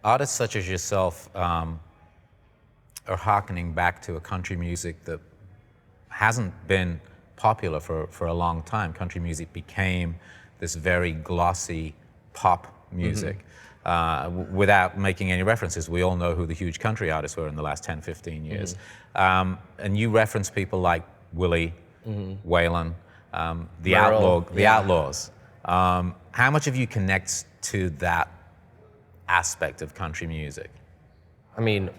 artists such as yourself are hearkening back to a country music that hasn't been popular for a long time. Country music became this very glossy pop music. Without making any references, we all know who the huge country artists were in the last 10, 15 years. And you reference people like Willie, Waylon, the Outlaws. How much of you connects to that aspect of country music? I mean,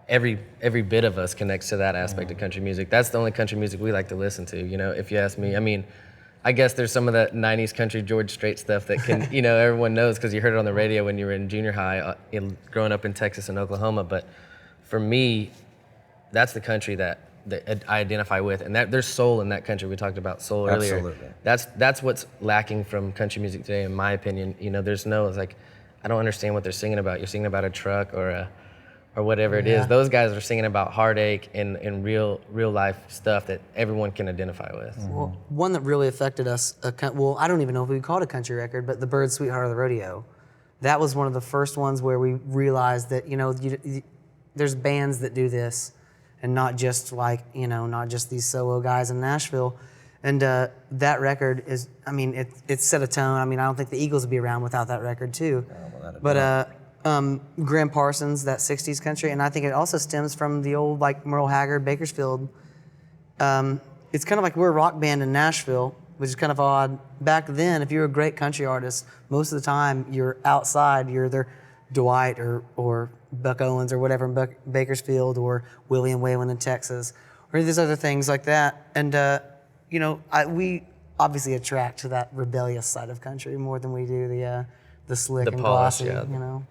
every bit of us connects to that aspect of country music. That's the only country music we like to listen to, you know, if you ask me. I mean, I guess there's some of that 90s country George Strait stuff that can, you know, everyone knows because you heard it on the radio when you were in junior high, growing up in Texas and Oklahoma. But for me, that's the country that I identify with, and that there's soul in that country. We talked about soul earlier. Absolutely. That's what's lacking from country music today, in my opinion. You know, it's like, I don't understand what they're singing about. You're singing about a truck or whatever it is. Those guys are singing about heartache and real life stuff that everyone can identify with. Well, one that really affected us, well, I don't even know if we call it a country record, but the Bird Sweetheart of the Rodeo. That was one of the first ones where we realized that, you know, there's bands that do this, and not just like, you know, not just these solo guys in Nashville. And that record is, I mean, it set a tone. I mean, I don't think the Eagles would be around without that record too. But Graham Parsons, that 60s country, and I think it also stems from the old like Merle Haggard, Bakersfield. It's kind of like we're a rock band in Nashville, which is kind of odd. Back then, if you're a great country artist, most of the time you're outside, you're either Dwight or Buck Owens or whatever in Bakersfield, or Willie and Waylon in Texas, or these other things like that. And you know, we obviously attract to that rebellious side of country more than we do the slick and polish, glossy, you know.